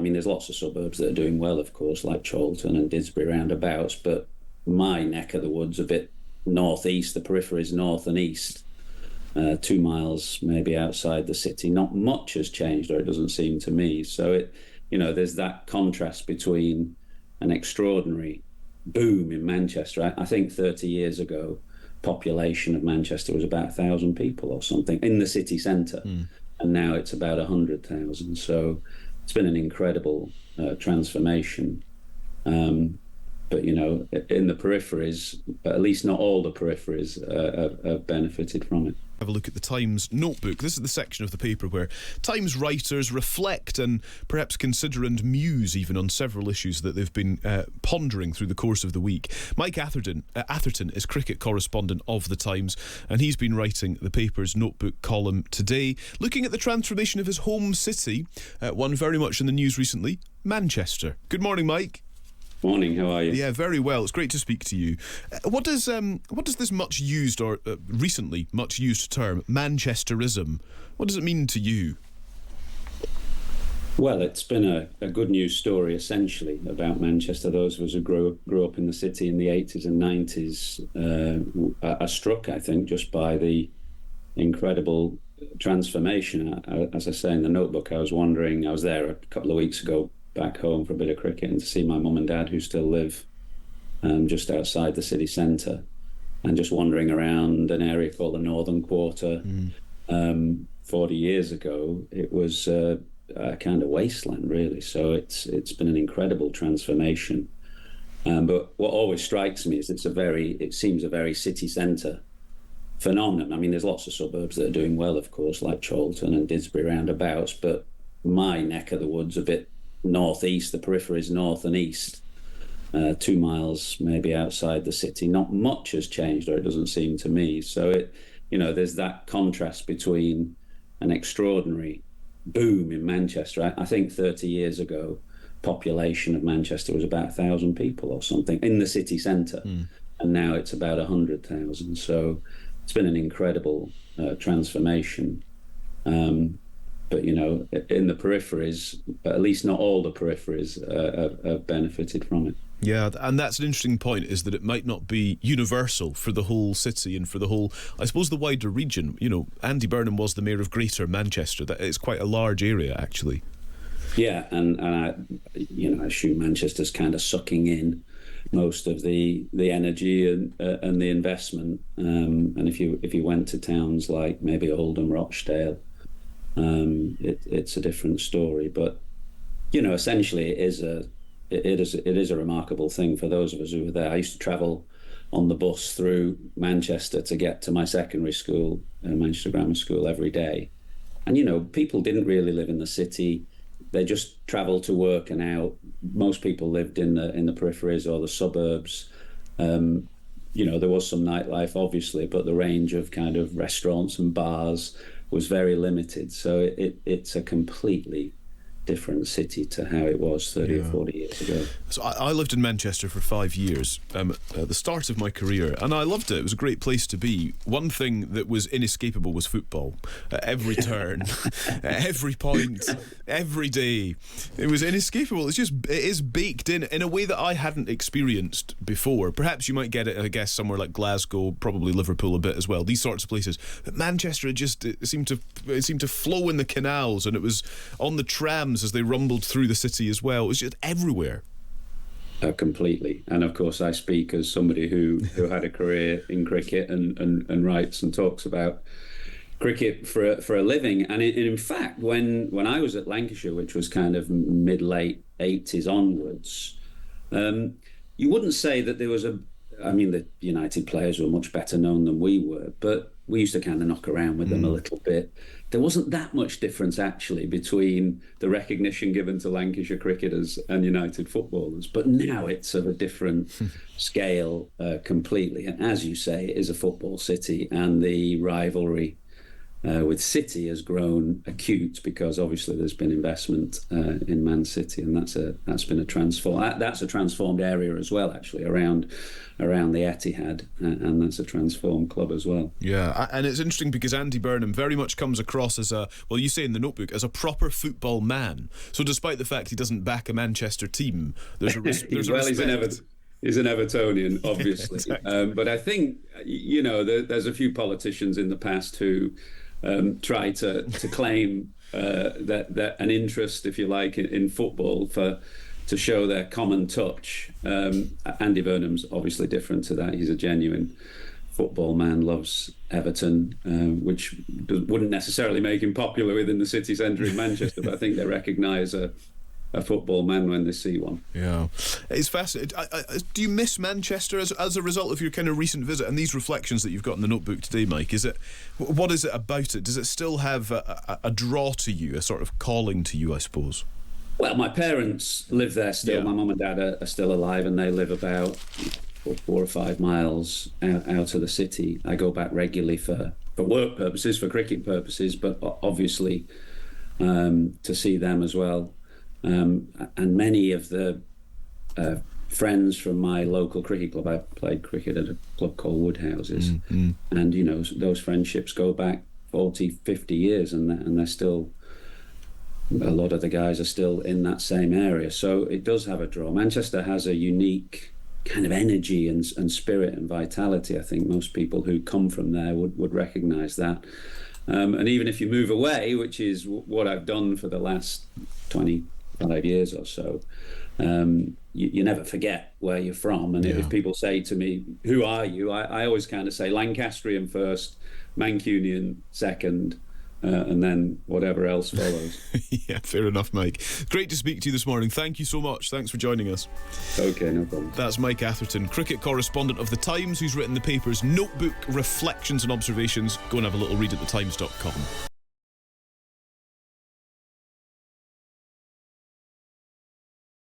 mean, there's lots of suburbs that are doing well, of course, like Chorlton and Didsbury roundabouts, but my neck of the woods, a bit northeast, the peripheries north and east, 2 miles maybe outside the city, not much has changed, or it doesn't seem to me. So there's that contrast between an extraordinary boom in Manchester. I think 30 years ago, population of Manchester was about 1,000 people or something in the city centre, and now it's about 100,000. So it's been an incredible transformation. But, in the peripheries, at least not all the peripheries have benefited from it. Have a look at the Times notebook. This is the section of the paper where Times writers reflect and perhaps consider and muse even on several issues that they've been pondering through the course of the week. Mike Atherton is cricket correspondent of the Times, and he's been writing the paper's notebook column today, looking at the transformation of his home city, one very much in the news recently, Manchester. Good morning, Mike. Morning, how are you? Yeah, very well. It's great to speak to you. What does this much used or recently much used term Manchesterism, what does it mean to you? Well, it's been a good news story essentially about Manchester. Those of us who grew up in the city in the 80s and 90s are struck, I think, just by the incredible transformation. As I say in the notebook, I was there a couple of weeks ago back home for a bit of cricket and to see my mum and dad, who still live just outside the city centre, and just wandering around an area called the Northern Quarter. 40 years ago, it was a kind of wasteland, really. So it's been an incredible transformation. But what always strikes me is it seems a very city centre phenomenon. I mean, there's lots of suburbs that are doing well, of course, like Chorlton and Didsbury roundabouts, but my neck of the woods, a bit northeast, the peripheries north and east, 2 miles maybe outside the city, not much has changed, or it doesn't seem to me. So there's that contrast between an extraordinary boom in Manchester. I think 30 years ago, population of Manchester was about 1,000 people or something in the city centre, and now it's about 100,000. So it's been an incredible transformation. But, in the peripheries, at least not all the peripheries have benefited from it. Yeah, and that's an interesting point, is that it might not be universal for the whole city and for the whole, I suppose, the wider region. Andy Burnham was the mayor of Greater Manchester. That is quite a large area, actually. Yeah, and I assume Manchester's kind of sucking in most of the energy and the investment. And if you went to towns like maybe Oldham, Rochdale, it's a different story. But essentially, it is a remarkable thing for those of us who were there. I used to travel on the bus through Manchester to get to my secondary school, Manchester Grammar School, every day. And people didn't really live in the city. They just travelled to work and out. Most people lived in the peripheries or the suburbs. There was some nightlife, obviously, but the range of kind of restaurants and bars was very limited. So it's a completely different city to how it was 30 or 40 years ago. So I lived in Manchester for 5 years at the start of my career, and I loved it. It was a great place to be. One thing that was inescapable was football. At every turn, at every point, every day, it was inescapable. It is baked in a way that I hadn't experienced before. Perhaps you might get it, I guess, somewhere like Glasgow, probably Liverpool a bit as well, these sorts of places. But Manchester, it seemed to flow in the canals, and it was on the trams as they rumbled through the city as well. It was just everywhere. Completely. And of course, I speak as somebody who had a career in cricket and writes and talks about cricket for a living. And in fact, when I was at Lancashire, which was kind of mid-late 80s onwards, you wouldn't say that there was the United players were much better known than we were, but we used to kind of knock around with them a little bit. There wasn't that much difference, actually, between the recognition given to Lancashire cricketers and United footballers. But now it's of a different scale completely. And as you say, it is a football city, and the rivalry with City has grown acute because obviously there's been investment in Man City, and that's been a transformed area as well, actually, around the Etihad, and that's a transformed club as well. Yeah, and it's interesting because Andy Burnham very much comes across as you say in the notebook, as a proper football man. So despite the fact he doesn't back a Manchester team, there's a respect. He's an Evertonian, obviously. Exactly. But I think, there's a few politicians in the past who try to claim that an interest, if you like, in football to show their common touch. Andy Burnham's obviously different to that. He's a genuine football man, loves Everton, which wouldn't necessarily make him popular within the city centre in Manchester, but I think they recognise a football man when they see one. Yeah, it's fascinating. Do you miss Manchester as a result of your kind of recent visit and these reflections that you've got in the notebook today, Mike? What is it about it? Does it still have a draw to you, a sort of calling to you, I suppose? Well, my parents live there still. Yeah. My mum and dad are still alive, and they live about 4 or 5 miles out of the city. I go back regularly for work purposes, for cricket purposes, but obviously to see them as well. And many of the friends from my local cricket club, I played cricket at a club called Woodhouses, and those friendships go back 40, 50 years, and they're still, a lot of the guys are still in that same area. So it does have a draw. Manchester has a unique kind of energy and spirit and vitality. I think most people who come from there would recognise that. And even if you move away, which is what I've done for the last 25 years or so, you never forget where you're from. And if people say to me, who are you? I always kind of say Lancastrian first, Mancunian second, and then whatever else follows. Yeah, fair enough, Mike. Great to speak to you this morning. Thank you so much. Thanks for joining us. Okay, no problem. That's Mike Atherton, cricket correspondent of The Times, who's written the paper's Notebook, Reflections and Observations. Go and have a little read at thetimes.com.